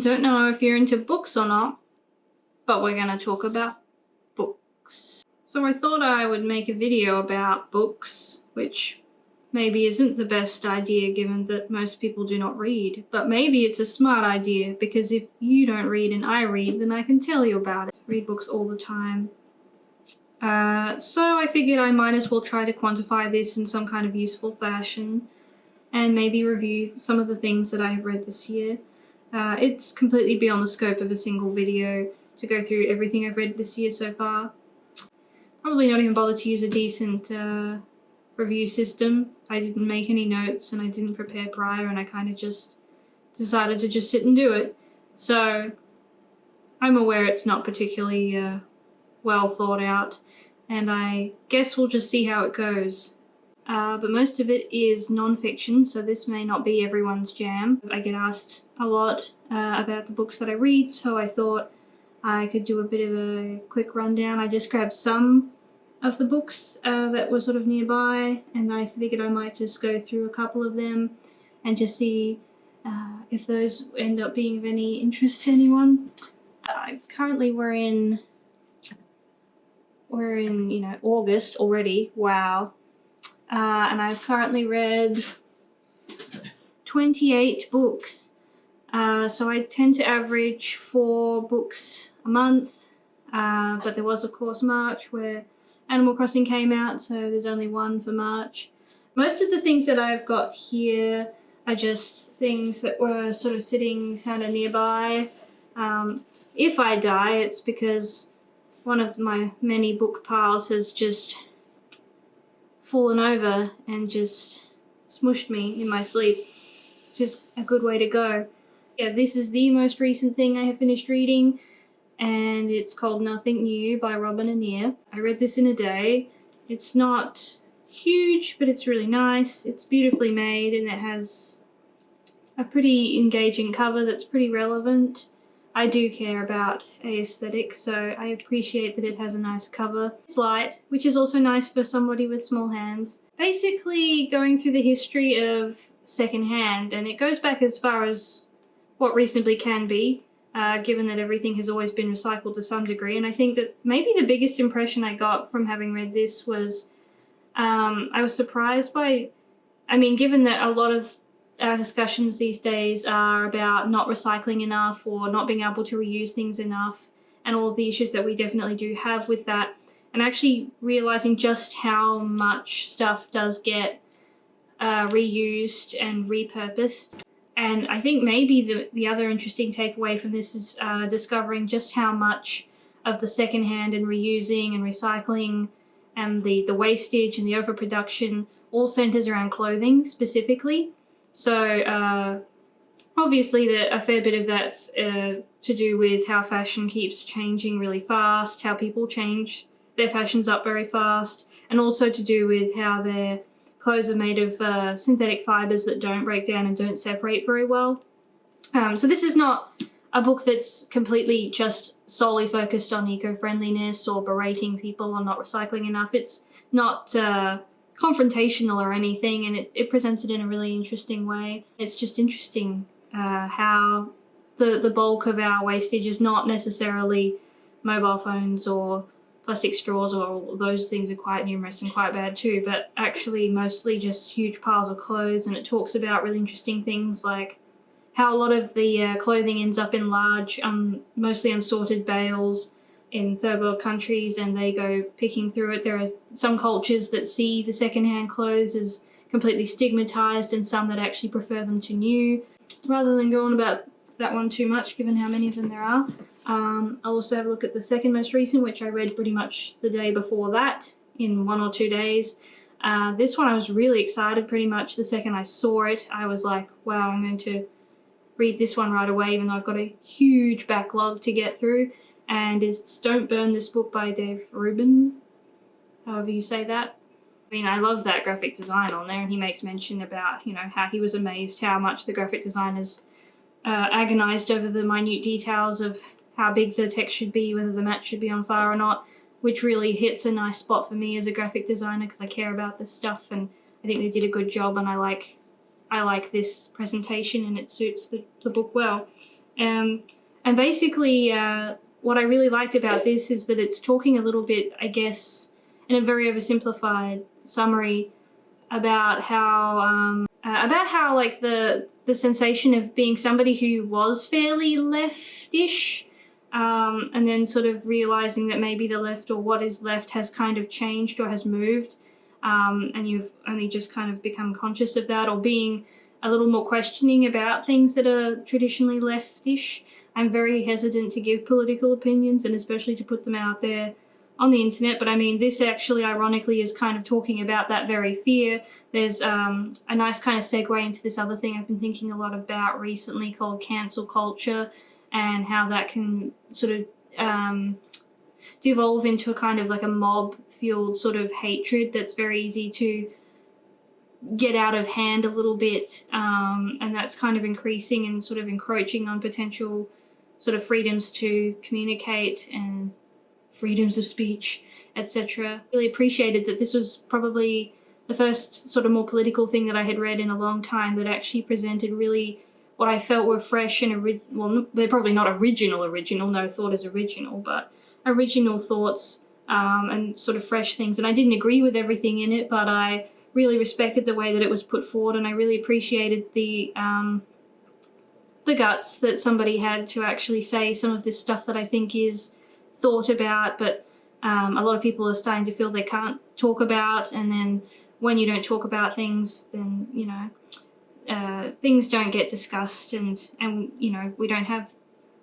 Don't know if you're into books or not, but we're going to talk about books. So I thought I would make a video about books, which maybe isn't the best idea given that most people do not read, but maybe it's a smart idea because if you don't read and I read, then I can tell you about it. I read books all the time. So I figured I might as well try to quantify this in some kind of useful fashion and maybe review some of the things that I have read this year. It's completely beyond the scope of a single video to go through everything I've read this year so far. Probably not even bother to use a decent review system. I didn't make any notes and I didn't prepare prior, and I kind of just decided to just sit and do it. So I'm aware it's not particularly well thought out, and I guess we'll just see how it goes. But most of it is non-fiction, so this may not be everyone's jam. I get asked a lot about the books that I read, so I thought I could do a bit of a quick rundown. I just grabbed some of the books that were sort of nearby, and I figured I might just go through a couple of them and just see if those end up being of any interest to anyone. Currently we're in August already. Wow. And I've currently read 28 books. So I tend to average 4 books a month, but there was of course March where Animal Crossing came out, so there's only one for March. Most of the things that I've got here are just things that were sort of sitting kind of nearby. If I die, it's because one of my many book piles has just fallen over and just smushed me in my sleep. Just a good way to go. Yeah, this is the most recent thing I have finished reading, and it's called Nothing New by Robin Annear. I read this in a day. It's not huge, but it's really nice. It's beautifully made, and it has a pretty engaging cover that's pretty relevant. I do care about aesthetics, so I appreciate that it has a nice cover. It's light, which is also nice for somebody with small hands. Basically going through the history of secondhand, and it goes back as far as what reasonably can be, given that everything has always been recycled to some degree. And I think that maybe the biggest impression I got from having read this was I was surprised by, given that a lot of our discussions these days are about not recycling enough or not being able to reuse things enough, and all of the issues that we definitely do have with that, and actually realizing just how much stuff does get reused and repurposed. And I think maybe the other interesting takeaway from this is discovering just how much of the secondhand and reusing and recycling and the wastage and the overproduction all centers around clothing specifically. So obviously a fair bit of that's to do with how fashion keeps changing really fast, how people change their fashions up very fast, and also to do with how their clothes are made of synthetic fibers that don't break down and don't separate very well. So this is not a book that's completely just solely focused on eco-friendliness or berating people on not recycling enough. It's not confrontational or anything, and it presents it in a really interesting way. It's just interesting how the bulk of our wastage is not necessarily mobile phones or plastic straws, or those things are quite numerous and quite bad too, but actually mostly just huge piles of clothes. And it talks about really interesting things like how a lot of the clothing ends up in large, mostly unsorted bales in third world countries, and they go picking through it. There are some cultures that see the secondhand clothes as completely stigmatized, and some that actually prefer them to new. Rather than go on about that one too much, given how many of them there are, I'll also have a look at the second most recent, which I read pretty much the day before that, in 1 or 2 days. This one I was really excited pretty much the second I saw it. I was like, wow, I'm going to read this one right away, even though I've got a huge backlog to get through. And it's Don't Burn This Book by Dave Rubin, however you say that. I love that graphic design on there, and he makes mention about, how he was amazed how much the graphic designers agonized over the minute details of how big the text should be, whether the mat should be on fire or not, which really hits a nice spot for me as a graphic designer because I care about this stuff, and I think they did a good job, and I like this presentation, and it suits the book well. And basically what I really liked about this is that it's talking a little bit, I guess, in a very oversimplified summary about how like the sensation of being somebody who was fairly leftish, and then sort of realizing that maybe the left, or what is left, has kind of changed or has moved, and you've only just kind of become conscious of that, or being a little more questioning about things that are traditionally leftish. I'm very hesitant to give political opinions, and especially to put them out there on the internet, but I mean, this actually ironically is kind of talking about that very fear. There's a nice kind of segue into this other thing I've been thinking a lot about recently called cancel culture, and how that can sort of devolve into a kind of like a mob-fueled sort of hatred that's very easy to get out of hand a little bit, and that's kind of increasing and sort of encroaching on potential sort of freedoms to communicate and freedoms of speech, etc. Really appreciated that this was probably the first sort of more political thing that I had read in a long time that actually presented really what I felt were fresh and well, they're probably not original, no thought is original, but original thoughts, and sort of fresh things. And I didn't agree with everything in it, but I really respected the way that it was put forward, and I really appreciated the guts that somebody had to actually say some of this stuff that I think is thought about, but a lot of people are starting to feel they can't talk about, and then when you don't talk about things, then, you know, things don't get discussed, and you know, we don't have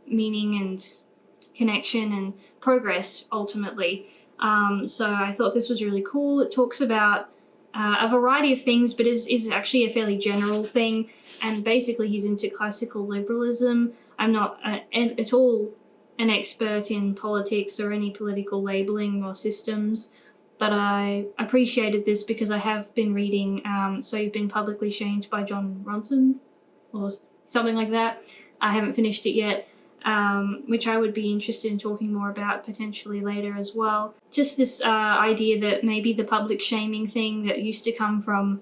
meaning and connection and progress ultimately. So I thought this was really cool. It talks about a variety of things, but is actually a fairly general thing, and basically he's into classical liberalism. I'm not at all an expert in politics or any political labeling or systems, but I appreciated this because I have been reading So You've Been Publicly Shamed by Jon Ronson, or something like that. I haven't finished it yet, which I would be interested in talking more about potentially later as well. Just this idea that maybe the public shaming thing that used to come from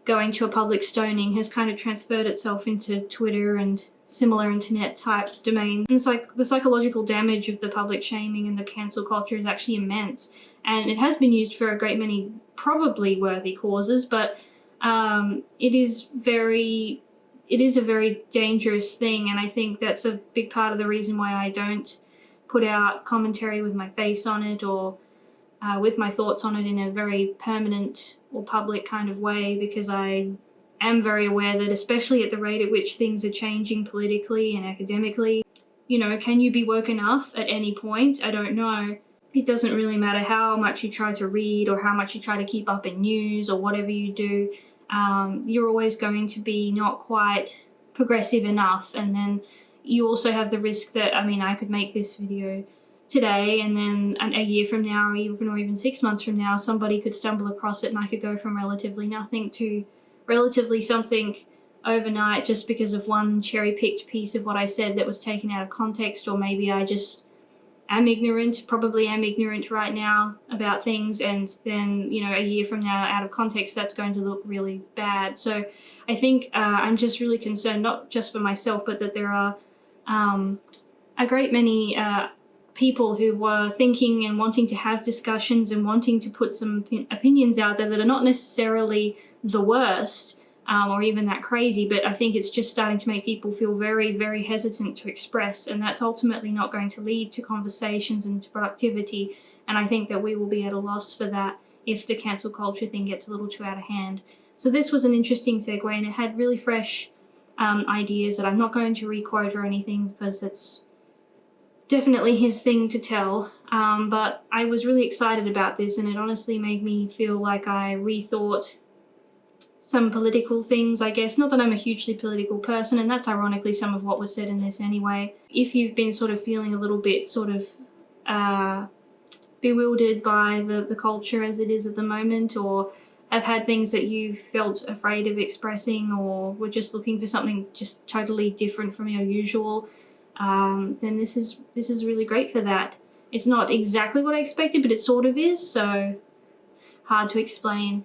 going to a public stoning has kind of transferred itself into Twitter and similar internet type domain. And it's like the psychological damage of the public shaming and the cancel culture is actually immense, and it has been used for a great many probably worthy causes, but it is a very dangerous thing, and I think that's a big part of the reason why I don't put out commentary with my face on it, or with my thoughts on it in a very permanent or public kind of way, because I am very aware that, especially at the rate at which things are changing politically and academically, you know, can you be woke enough at any point? I don't know. It doesn't really matter how much you try to read or how much you try to keep up in news or whatever you do. You're always going to be not quite progressive enough, and then you also have the risk that, I mean, I could make this video today, and then a year from now, or even 6 months from now, somebody could stumble across it, and I could go from relatively nothing to relatively something overnight, just because of one cherry-picked piece of what I said that was taken out of context, or maybe I just probably am ignorant right now about things, and then, you know, a year from now, out of context, that's going to look really bad. So I think I'm just really concerned, not just for myself, but that there are a great many people who were thinking and wanting to have discussions and wanting to put some opinions out there that are not necessarily the worst, or even that crazy, but I think it's just starting to make people feel very, very hesitant to express, and that's ultimately not going to lead to conversations and to productivity, and I think that we will be at a loss for that if the cancel culture thing gets a little too out of hand. So this was an interesting segue, and it had really fresh ideas that I'm not going to re-quote or anything, because it's definitely his thing to tell, but I was really excited about this, and it honestly made me feel like I rethought some political things, I guess. Not that I'm a hugely political person, and that's ironically some of what was said in this anyway. If you've been sort of feeling a little bit sort of bewildered by the culture as it is at the moment, or have had things that you've felt afraid of expressing, or were just looking for something just totally different from your usual, then this is really great for that. It's not exactly what I expected, but it sort of is, so hard to explain.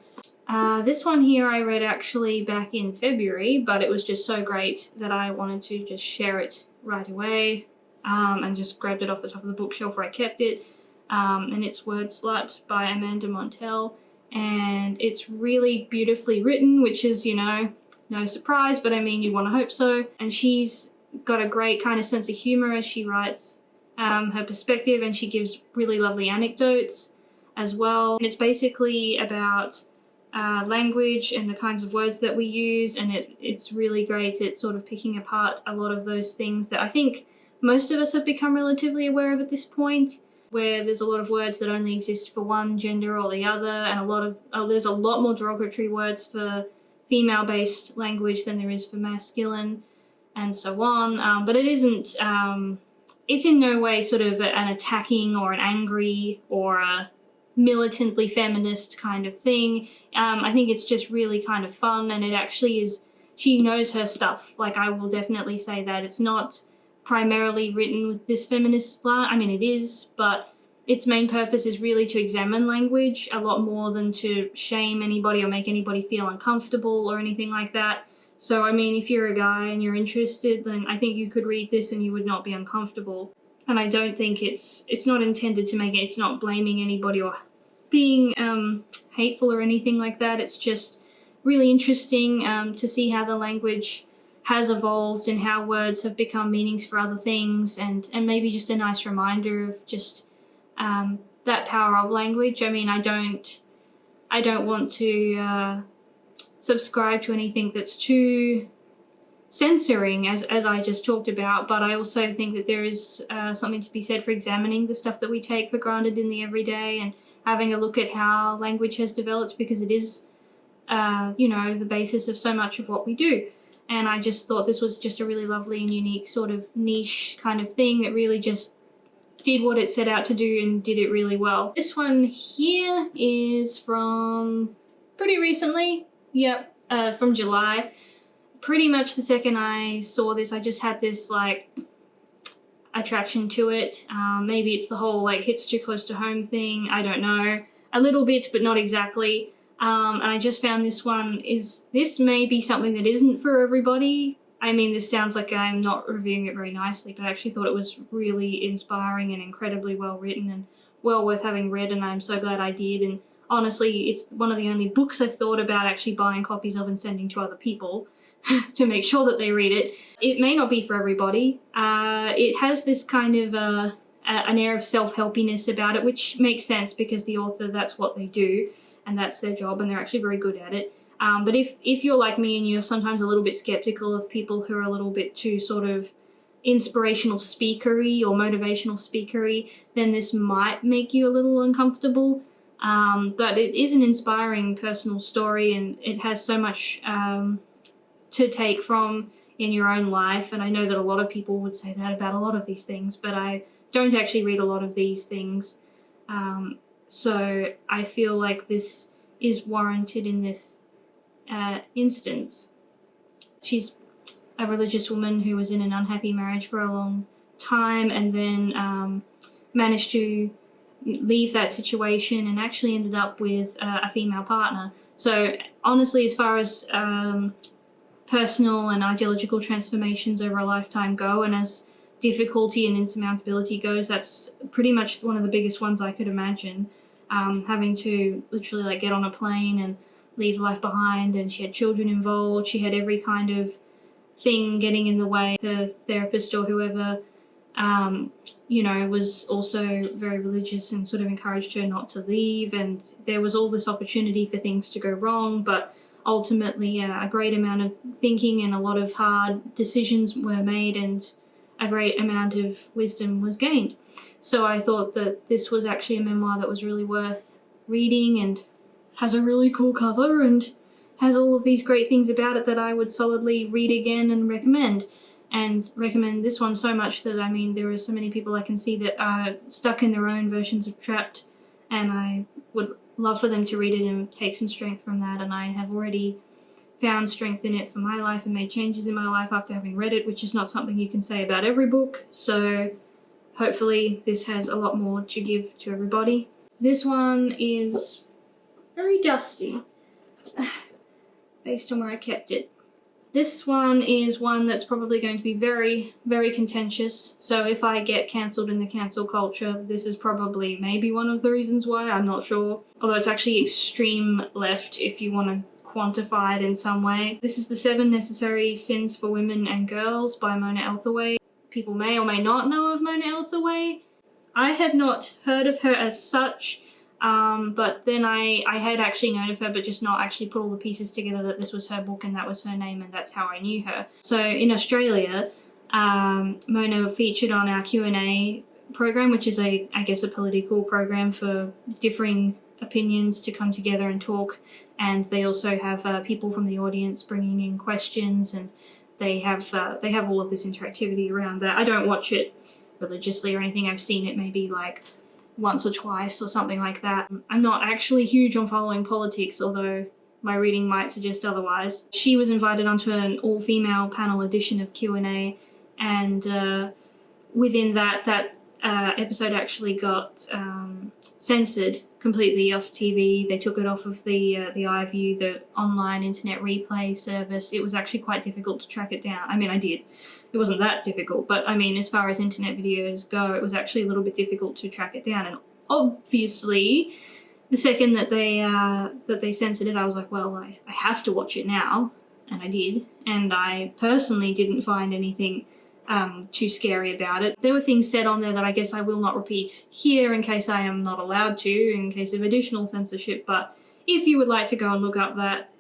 This one here I read actually back in February, but it was just so great that I wanted to just share it right away and just grabbed it off the top of the bookshelf where I kept it. And it's Word Slut by Amanda Montell. And it's really beautifully written, which is, you know, no surprise, but I mean, you'd want to hope so. And she's got a great kind of sense of humor as she writes her perspective, and she gives really lovely anecdotes as well. And it's basically about language and the kinds of words that we use, and it's really great at sort of picking apart a lot of those things that I think most of us have become relatively aware of at this point, where there's a lot of words that only exist for one gender or the other, and there's a lot more derogatory words for female-based language than there is for masculine, and so on. But it isn't, it's in no way sort of an attacking or an angry or a militantly feminist kind of thing. I think it's just really kind of fun, and it actually is, she knows her stuff. Like, I will definitely say that it's not primarily written with this feminist slant. I mean, it is, but its main purpose is really to examine language a lot more than to shame anybody or make anybody feel uncomfortable or anything like that. So, I mean, if you're a guy and you're interested, then I think you could read this and you would not be uncomfortable. And I don't think it's not intended to make it, it's not blaming anybody or being hateful or anything like that. It's just really interesting to see how the language has evolved and how words have become meanings for other things, and maybe just a nice reminder of just that power of language. I mean, I don't want to subscribe to anything that's too censoring, as I just talked about, but I also think that there is something to be said for examining the stuff that we take for granted in the everyday and having a look at how language has developed, because it is, you know, the basis of so much of what we do. And I just thought this was just a really lovely and unique sort of niche kind of thing that really just did what it set out to do and did it really well. This one here is from pretty recently. Yep, from July. Pretty much the second I saw this, I just had this like attraction to it. Maybe it's the whole like hits too close to home thing. I don't know. A little bit, but not exactly. And I just found this may be something that isn't for everybody. I mean, this sounds like I'm not reviewing it very nicely, but I actually thought it was really inspiring and incredibly well written and well worth having read, and I'm so glad I did. And honestly, it's one of the only books I've thought about actually buying copies of and sending to other people to make sure that they read it. It may not be for everybody. It has this kind of an air of self-helpiness about it, which makes sense because the author, that's what they do. And that's their job, and they're actually very good at it. But if you're like me and you're sometimes a little bit skeptical of people who are a little bit too sort of inspirational speakery or motivational speakery, then this might make you a little uncomfortable. But it is an inspiring personal story, and it has so much to take from in your own life. And I know that a lot of people would say that about a lot of these things, but I don't actually read a lot of these things. So I feel like this is warranted in this instance. She's a religious woman who was in an unhappy marriage for a long time, and then managed to leave that situation and actually ended up with a female partner. So honestly, as far as personal and ideological transformations over a lifetime go, and as difficulty and insurmountability goes, that's pretty much one of the biggest ones I could imagine. Having to literally like get on a plane and leave life behind, and she had children involved, she had every kind of thing getting in the way. Her therapist or whoever, you know, was also very religious and sort of encouraged her not to leave, and there was all this opportunity for things to go wrong, but ultimately a great amount of thinking and a lot of hard decisions were made, and a great amount of wisdom was gained. So I thought that this was actually a memoir that was really worth reading, and has a really cool cover and has all of these great things about it that I would solidly read again and recommend. And recommend this one so much that, I mean, there are so many people I can see that are stuck in their own versions of Trapped, and I would love for them to read it and take some strength from that. And I have already found strength in it for my life and made changes in my life after having read it, which is not something you can say about every book. So hopefully this has a lot more to give to everybody. This one is very dusty, based on where I kept it. This one is one that's probably going to be very, very contentious. So if I get cancelled in the cancel culture, this is probably maybe one of the reasons why, I'm not sure. Although it's actually extreme left if you want to quantify it in some way. This is The 7 Necessary Sins for Women and Girls by Mona Elthaway. People may or may not know of Mona Elthaway. I had not heard of her as such. But then I had actually known of her, but just not actually put all the pieces together that this was her book and that was her name, and that's how I knew her. So in Australia, Mona featured on our Q&A program, which is I guess a political program for differing opinions to come together and talk. And they also have people from the audience bringing in questions, and they have all of this interactivity around that. I don't watch it religiously or anything. I've seen it maybe like once or twice or something like that. I'm not actually huge on following politics, although my reading might suggest otherwise. She was invited onto an all-female panel edition of Q&A, and within that episode actually got censored completely off TV. They took it off of the iView, the online internet replay service. It was actually quite difficult to track it down. I mean, I did. It wasn't that difficult, but I mean, as far as internet videos go, it was actually a little bit difficult to track it down. And obviously, the second that they censored it, I was like, well, I have to watch it now, and I did. And I personally didn't find anything too scary about it. There were things said on there that I guess I will not repeat here in case I am not allowed to, in case of additional censorship, but if you would like to go and look up that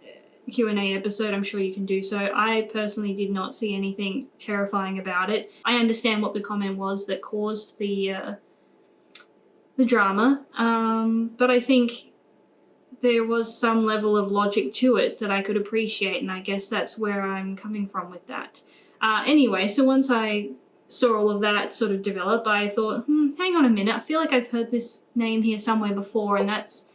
Q&A episode, I'm sure you can do so. I personally did not see anything terrifying about it. I understand what the comment was that caused the drama, but I think there was some level of logic to it that I could appreciate, and I guess that's where I'm coming from with that. Anyway, so once I saw all of that sort of develop, I thought, hang on a minute, I feel like I've heard this name here somewhere before, and that's,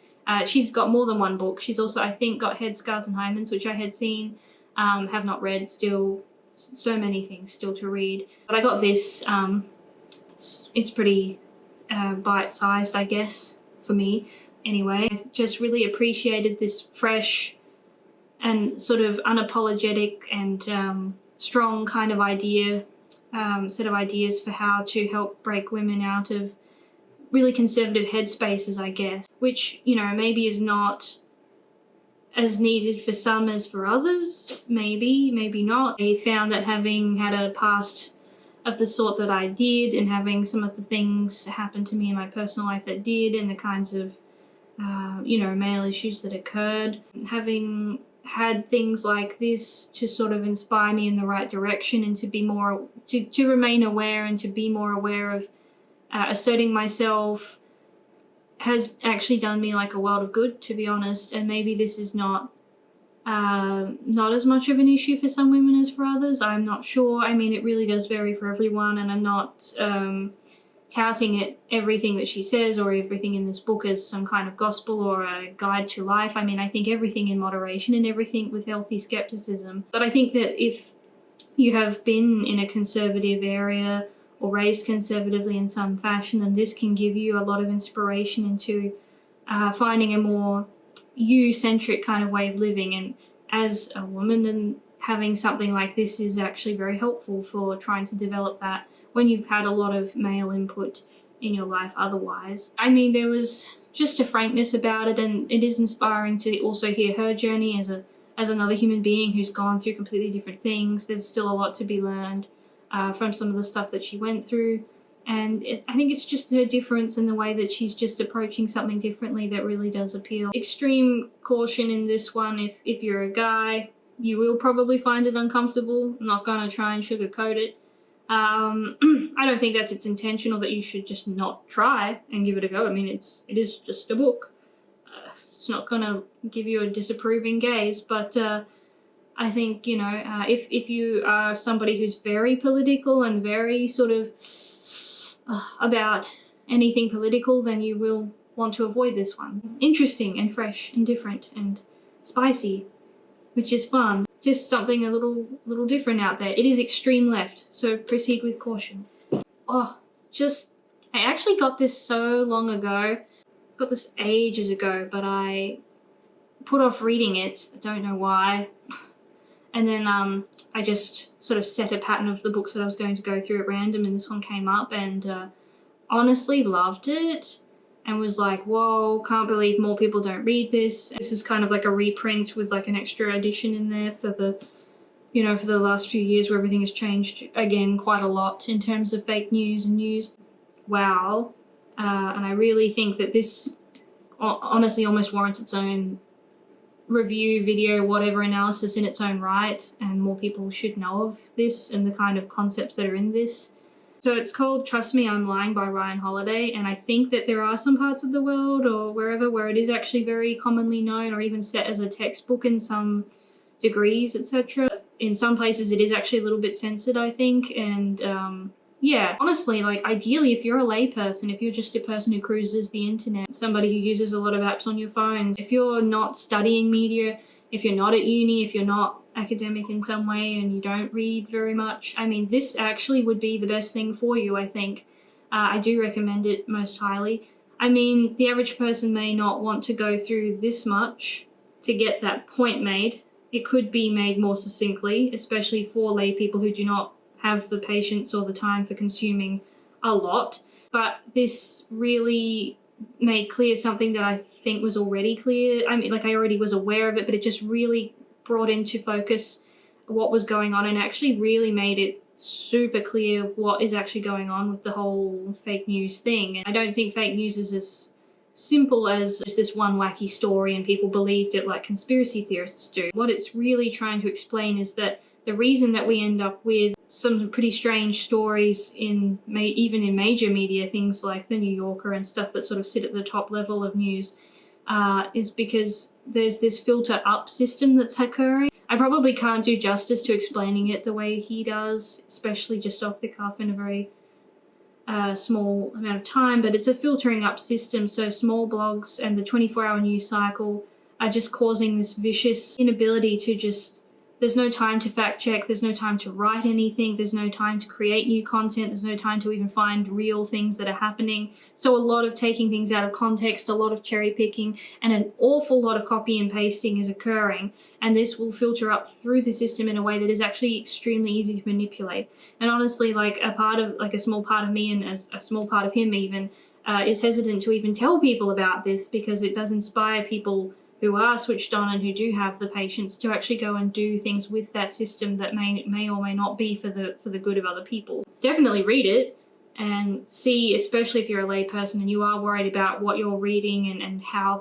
she's got more than one book. She's also, I think, got Head, Scars and Hymens, which I had seen, have not read, still, so many things still to read. But I got this, it's pretty bite-sized, I guess, for me. Anyway, I just really appreciated this fresh and sort of unapologetic and strong kind of idea, set of ideas for how to help break women out of really conservative headspaces, I guess, which, you know, maybe is not as needed for some as for others, maybe not. I found that having had a past of the sort that I did, and having some of the things happen to me in my personal life that did, and the kinds of, you know, male issues that occurred, having had things like this to sort of inspire me in the right direction, and to be more, to remain aware and to be more aware of asserting myself, has actually done me like a world of good, to be honest. And maybe this is not as much of an issue for some women as for others. I'm not sure. I mean, it really does vary for everyone, and I'm not touting it, everything that she says or everything in this book as some kind of gospel or a guide to life. I mean, I think everything in moderation and everything with healthy skepticism. But I think that if you have been in a conservative area or raised conservatively in some fashion, then this can give you a lot of inspiration into finding a more you-centric kind of way of living. And as a woman, then having something like this is actually very helpful for trying to develop that when you've had a lot of male input in your life otherwise. I mean, there was just a frankness about it, and it is inspiring to also hear her journey as another human being who's gone through completely different things. There's still a lot to be learned from some of the stuff that she went through. And I think it's just her difference in the way that she's just approaching something differently that really does appeal. Extreme caution in this one. If you're a guy, you will probably find it uncomfortable. I'm not going to try and sugarcoat it. I don't think that's its intention, or that you should just not try and give it a go. I mean, it is just a book. It's not going to give you a disapproving gaze, but I think, you know, if you are somebody who's very political and very sort of about anything political, then you will want to avoid this one. Interesting and fresh and different and spicy, which is fun. Just something a little different out there. It is extreme left, so proceed with caution. Oh, I actually got this so long ago. Got this ages ago, but I put off reading it. I don't know why. And then I just sort of set a pattern of the books that I was going to go through at random, and this one came up, and honestly loved it and was like, whoa, can't believe more people don't read this. This is kind of like a reprint with like an extra edition in there for the, you know, for the last few years where everything has changed again quite a lot in terms of fake news and news. Wow. And I really think that this honestly almost warrants its own review, video, whatever analysis in its own right, and more people should know of this and the kind of concepts that are in this. So it's called Trust Me, I'm Lying by Ryan Holiday, and I think that there are some parts of the world or wherever where it is actually very commonly known or even set as a textbook in some degrees, etc. In some places it is actually a little bit censored, I think, and yeah, honestly, like ideally if you're a layperson, if you're just a person who cruises the internet, somebody who uses a lot of apps on your phone, if you're not studying media, if you're not at uni, if you're not academic in some way and you don't read very much, I mean, this actually would be the best thing for you, I think. I do recommend it most highly. I mean, the average person may not want to go through this much to get that point made. It could be made more succinctly, especially for lay people who do not have the patience or the time for consuming a lot. But this really made clear something that I think was already clear. I mean, like I already was aware of it, but it just really brought into focus what was going on and actually really made it super clear what is actually going on with the whole fake news thing. And I don't think fake news is as simple as just this one wacky story and people believed it like conspiracy theorists do. What it's really trying to explain is that the reason that we end up with some pretty strange stories in even in major media, things like the New Yorker and stuff that sort of sit at the top level of news, is because there's this filter up system that's occurring. I probably can't do justice to explaining it the way he does, especially just off the cuff in a very small amount of time, but it's a filtering up system. So small blogs and the 24-hour news cycle are just causing this vicious inability to just, there's no time to fact check, there's no time to write anything, there's no time to create new content, there's no time to even find real things that are happening. So a lot of taking things out of context, a lot of cherry picking, and an awful lot of copy and pasting is occurring. And this will filter up through the system in a way that is actually extremely easy to manipulate. And honestly, like a small part of me and as a small part of him even is hesitant to even tell people about this, because it does inspire people who are switched on and who do have the patience to actually go and do things with that system that may or may not be for the good of other people. Definitely read it and see, especially if you're a lay person and you are worried about what you're reading and how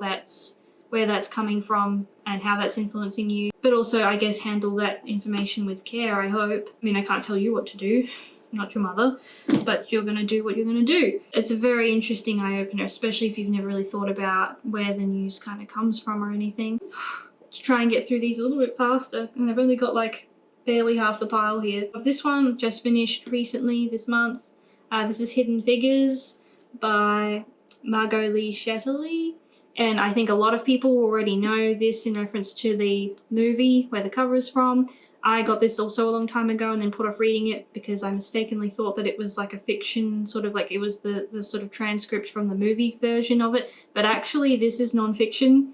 where that's coming from and how that's influencing you. But also, I guess, handle that information with care, I hope. I mean, I can't tell you what to do. I'm not your mother, but you're going to do what you're going to do. It's a very interesting eye-opener, especially if you've never really thought about where the news kind of comes from or anything. To try and get through these a little bit faster, and I've only got like barely half the pile here. This one just finished recently this month. This is Hidden Figures by Margot Lee Shetterly. And I think a lot of people already know this in reference to the movie where the cover is from. I got this also a long time ago and then put off reading it because I mistakenly thought that it was like a fiction, sort of like it was the sort of transcript from the movie version of it. But actually this is non-fiction.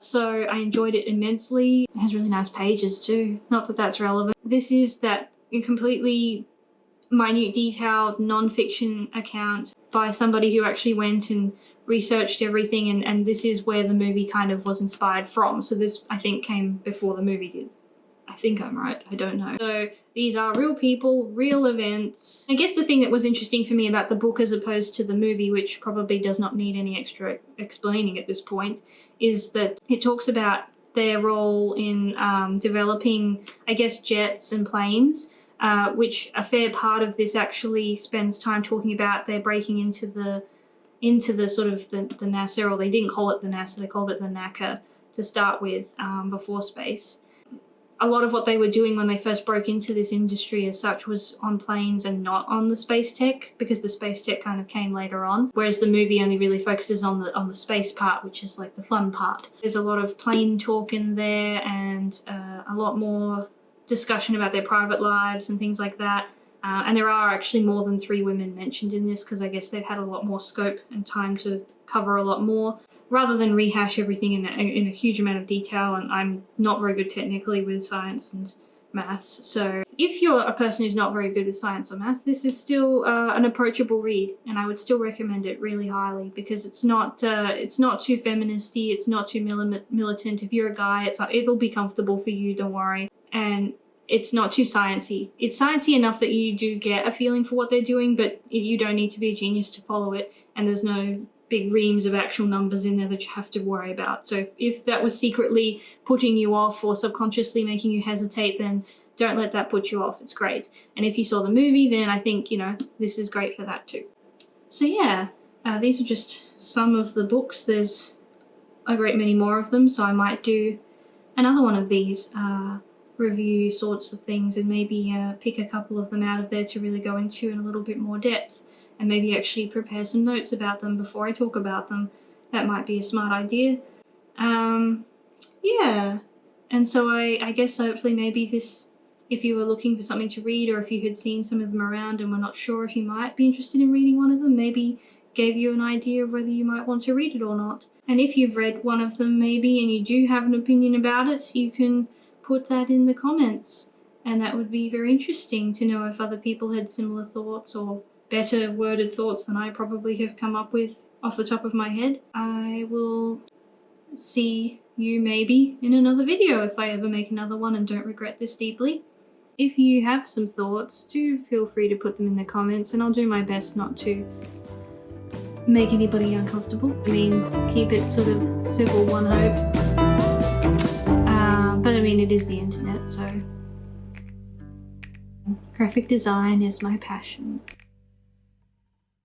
So I enjoyed it immensely. It has really nice pages too. Not that that's relevant. This is that completely minute detailed non-fiction account by somebody who actually went and researched everything, and this is where the movie kind of was inspired from. So this, I think, came before the movie did. I think I'm right, I don't know. So these are real people, real events. I guess the thing that was interesting for me about the book as opposed to the movie, which probably does not need any extra explaining at this point, is that it talks about their role in developing, I guess, jets and planes, which a fair part of this actually spends time talking about their breaking into the sort of the NASA, or they didn't call it the NASA, they called it the NACA to start with, before space. A lot of what they were doing when they first broke into this industry as such was on planes and not on the space tech, because the space tech kind of came later on, whereas the movie only really focuses on the space part, which is like the fun part. There's a lot of plane talk in there and a lot more discussion about their private lives and things like that. And there are actually more than 3 women mentioned in this because I guess they've had a lot more scope and time to cover a lot more rather than rehash everything in a huge amount of detail. And I'm not very good technically with science and maths, so if you're a person who's not very good with science or math, this is still an approachable read, and I would still recommend it really highly because it's not too feministy, it's not too militant. If you're a guy, it'll be comfortable for you, don't worry. And it's not too sciencey. It's sciencey enough that you do get a feeling for what they're doing, but you don't need to be a genius to follow it, and there's no big reams of actual numbers in there that you have to worry about. So if that was secretly putting you off or subconsciously making you hesitate, then don't let that put you off. It's great. And if you saw the movie, then I think, you know, this is great for that too. So yeah, these are just some of the books. There's a great many more of them, so I might do another one of these review sorts of things and maybe pick a couple of them out of there to really go into in a little bit more depth, and maybe actually prepare some notes about them before I talk about them. That might be a smart idea. Yeah, and so I guess hopefully maybe this, if you were looking for something to read, or if you had seen some of them around and were not sure if you might be interested in reading one of them, maybe gave you an idea of whether you might want to read it or not. And if you've read one of them maybe and you do have an opinion about it, you can put that in the comments, and that would be very interesting to know if other people had similar thoughts or better worded thoughts than I probably have come up with off the top of my head. I will see you maybe in another video if I ever make another one and don't regret this deeply. If you have some thoughts, do feel free to put them in the comments, and I'll do my best not to make anybody uncomfortable. I mean, keep it sort of civil, one hopes. But I mean, it is the internet, so graphic design is my passion.